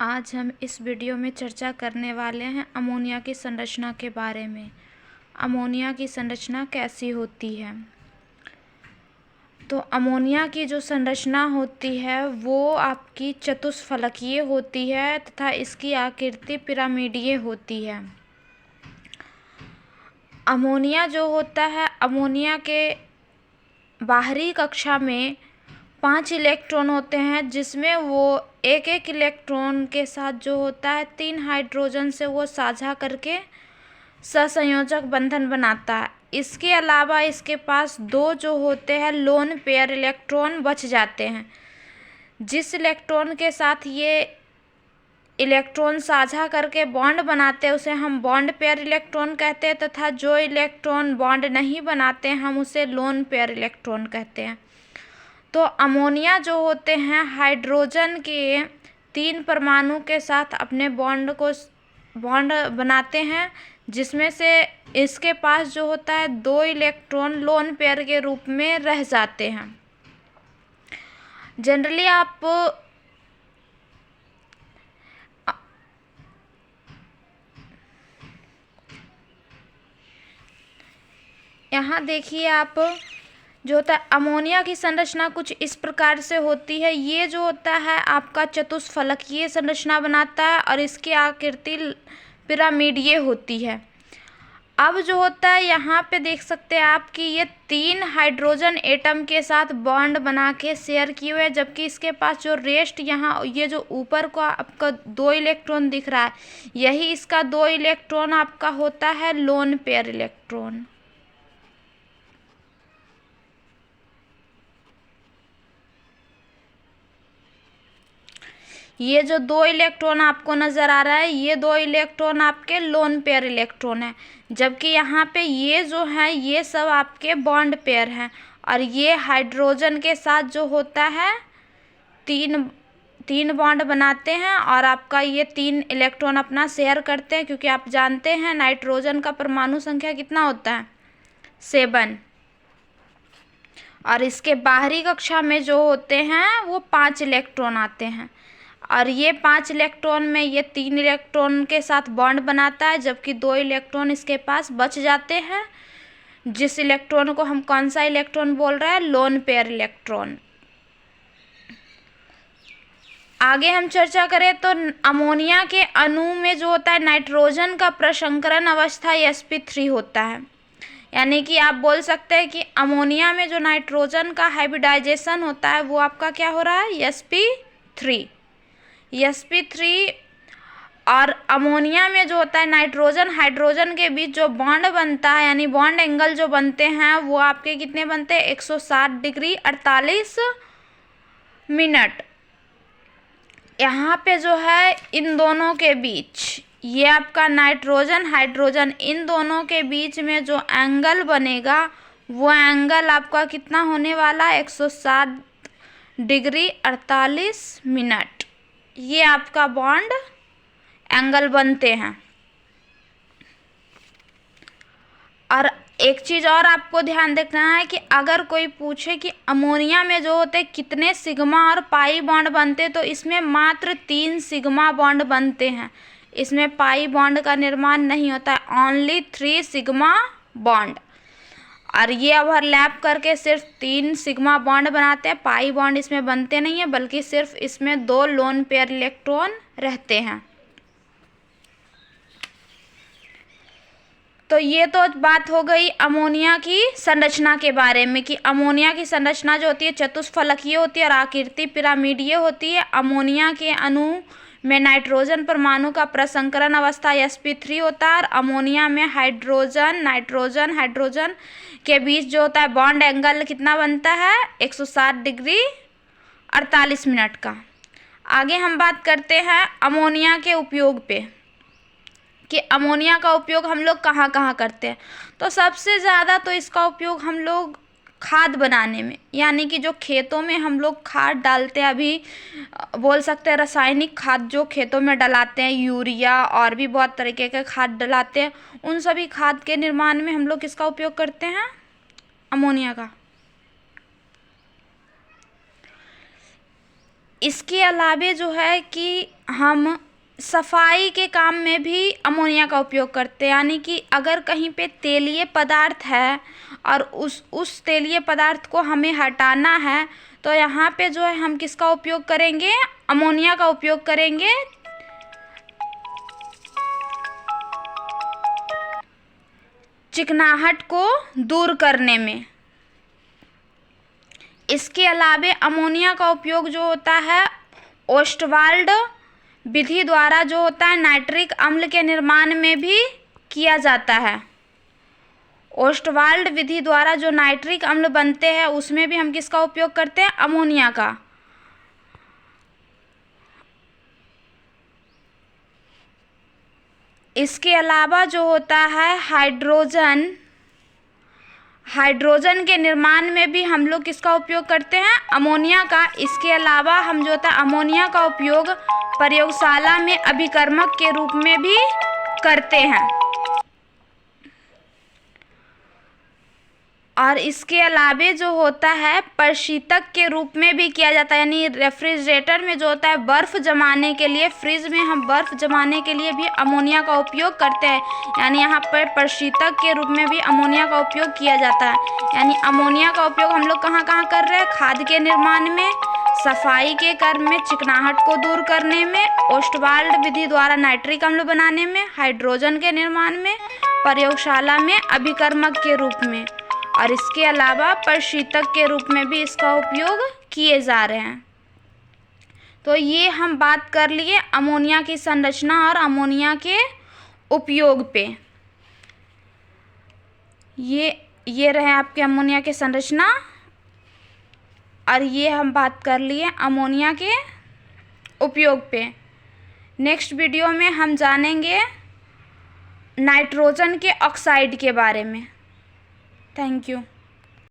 आज हम इस वीडियो में चर्चा करने वाले हैं अमोनिया की संरचना के बारे में। अमोनिया की संरचना कैसी होती है? तो अमोनिया की जो संरचना होती है वो आपकी चतुष्फलकीय होती है तथा इसकी आकृति पिरामिडीय होती है। अमोनिया जो होता है, अमोनिया के बाहरी कक्षा में 5 इलेक्ट्रॉन होते हैं, जिसमें वो एक एक इलेक्ट्रॉन के साथ जो होता है 3 हाइड्रोजन से वो साझा करके सहसंयोजक बंधन बनाता है। इसके अलावा इसके पास 2 जो होते हैं लोन पेयर इलेक्ट्रॉन बच जाते हैं। जिस इलेक्ट्रॉन के साथ ये इलेक्ट्रॉन साझा करके बॉन्ड बनाते हैं उसे हम बॉन्ड पेयर इलेक्ट्रॉन कहते हैं, तथा जो इलेक्ट्रॉन बॉन्ड नहीं बनाते हम उसे लोन पेयर इलेक्ट्रॉन कहते हैं। तो अमोनिया जो होते हैं हाइड्रोजन के 3 परमाणु के साथ अपने बॉन्ड बनाते हैं, जिसमें से इसके पास जो होता है 2 इलेक्ट्रॉन लोन पेयर के रूप में रह जाते हैं। जनरली आप यहाँ देखिए, आप जो होता है अमोनिया की संरचना कुछ इस प्रकार से होती है। ये जो होता है आपका चतुष्फलकीय संरचना बनाता है और इसकी आकृति पिरामिडीय होती है। अब जो होता है यहाँ पे देख सकते हैं आप कि ये 3 हाइड्रोजन एटम के साथ बॉन्ड बना के शेयर किए हुए हैं, जबकि इसके पास जो रेस्ट यहाँ ये जो ऊपर को आपका 2 इलेक्ट्रॉन दिख रहा है, यही इसका 2 इलेक्ट्रॉन आपका होता है लोन पेयर इलेक्ट्रॉन। ये जो 2 इलेक्ट्रॉन आपको नज़र आ रहा है, ये 2 इलेक्ट्रॉन आपके लोन पेयर इलेक्ट्रॉन है, जबकि यहाँ पे ये जो है ये सब आपके बॉन्ड पेयर हैं। और ये हाइड्रोजन के साथ जो होता है तीन बॉन्ड बनाते हैं और आपका ये 3 इलेक्ट्रॉन अपना शेयर करते हैं, क्योंकि आप जानते हैं नाइट्रोजन का परमाणु संख्या कितना होता है, 7। और इसके बाहरी कक्षा में जो होते हैं वो 5 इलेक्ट्रॉन आते हैं, और ये 5 इलेक्ट्रॉन में ये 3 इलेक्ट्रॉन के साथ बॉन्ड बनाता है, जबकि 2 इलेक्ट्रॉन इसके पास बच जाते हैं। जिस इलेक्ट्रॉन को हम कौन सा इलेक्ट्रॉन बोल रहे हैं, लोन पेयर इलेक्ट्रॉन। आगे हम चर्चा करें तो अमोनिया के अणु में जो होता है नाइट्रोजन का प्रसंकरण अवस्था sp3 होता है। यानी कि आप बोल सकते हैं कि अमोनिया में जो नाइट्रोजन का हाइब्रिडाइजेशन होता है वो आपका क्या हो रहा है, sp3। और अमोनिया में जो होता है नाइट्रोजन हाइड्रोजन के बीच जो बॉन्ड बनता है, यानी बॉन्ड एंगल जो बनते हैं वो आपके कितने बनते हैं, 160 डिग्री 48 मिनट। यहाँ पे जो है इन दोनों के बीच, ये आपका नाइट्रोजन हाइड्रोजन, इन दोनों के बीच में जो एंगल बनेगा वो एंगल आपका कितना होने वाला है, 160 डिग्री 48 मिनट। ये आपका बॉन्ड एंगल बनते हैं। और एक चीज़ और आपको ध्यान रखना है कि अगर कोई पूछे कि अमोनिया में जो होते कितने सिग्मा और पाई बॉन्ड बनते, तो इसमें मात्र 3 सिग्मा बॉन्ड बनते हैं, इसमें पाई बॉन्ड का निर्माण नहीं होता है, ओनली 3 सिग्मा बॉन्ड। और ये ओवरलैप करके सिर्फ 3 सिग्मा बॉन्ड बनाते हैं, पाई बॉन्ड इसमें बनते नहीं है, बल्कि सिर्फ इसमें 2 लोन पेयर इलेक्ट्रॉन रहते हैं। तो ये तो बात हो गई अमोनिया की संरचना के बारे में कि अमोनिया की संरचना जो होती है चतुष्फलकीय होती है और आकृति पिरामिडीय होती है। अमोनिया के अणु में नाइट्रोजन परमाणु का प्रसंकरण अवस्था sp3 होता है, और अमोनिया में नाइट्रोजन हाइड्रोजन के बीच जो होता है बॉन्ड एंगल कितना बनता है, 160 डिग्री 48 मिनट का। आगे हम बात करते हैं अमोनिया के उपयोग पे कि अमोनिया का उपयोग हम लोग कहाँ कहाँ करते हैं। तो सबसे ज़्यादा तो इसका उपयोग हम लोग खाद बनाने में, यानी कि जो खेतों में हम लोग खाद डालते हैं, अभी बोल सकते हैं रासायनिक खाद जो खेतों में डलाते हैं, यूरिया और भी बहुत तरीके के खाद डलाते हैं, उन सभी खाद के निर्माण में हम लोग किसका उपयोग करते हैं, अमोनिया का। इसके अलावे जो है कि हम सफाई के काम में भी अमोनिया का उपयोग करते हैं। यानी कि अगर कहीं पे तेलीय पदार्थ है और उस तेलीय पदार्थ को हमें हटाना है तो यहाँ पे जो है हम किसका उपयोग करेंगे, अमोनिया का उपयोग करेंगे। चिकनाहट को दूर करने में। इसके अलावे अमोनिया का उपयोग जो होता है ओस्टवाल्ड विधि द्वारा जो होता है नाइट्रिक अम्ल के निर्माण में भी किया जाता है। ओस्टवाल्ड विधि द्वारा जो नाइट्रिक अम्ल बनते हैं उसमें भी हम किसका उपयोग करते हैं, अमोनिया का। इसके अलावा जो होता है हाइड्रोजन के निर्माण में भी हम लोग किसका उपयोग करते हैं, अमोनिया का। इसके अलावा हम जो होता है अमोनिया का उपयोग प्रयोगशाला में अभिकर्मक के रूप में भी करते हैं। और इसके अलावे जो होता है प्रशीतक के रूप में भी किया जाता है। यानी रेफ्रिजरेटर में जो होता है बर्फ़ जमाने के लिए, फ्रिज में हम बर्फ़ जमाने के लिए भी अमोनिया का उपयोग करते हैं। यानी यहाँ पर प्रशीतक के रूप में भी अमोनिया का उपयोग किया जाता है। यानी अमोनिया का उपयोग हम लोग कहाँ कहाँ कर रहे हैं, खाद के निर्माण में, सफाई के कर्म में, चिकनाहट को दूर करने में, ओस्टवाल्ड विधि द्वारा नाइट्रिक अम्ल बनाने में, हाइड्रोजन के निर्माण में, प्रयोगशाला में अभिकर्मक के रूप में, और इसके अलावा प्रशीतक के रूप में भी इसका उपयोग किए जा रहे हैं। तो ये हम बात कर लिए अमोनिया की संरचना और अमोनिया के उपयोग पे। ये रहे आपके अमोनिया के संरचना, और ये हम बात कर लिए अमोनिया के उपयोग पे। नेक्स्ट वीडियो में हम जानेंगे नाइट्रोजन के ऑक्साइड के बारे में। Thank you.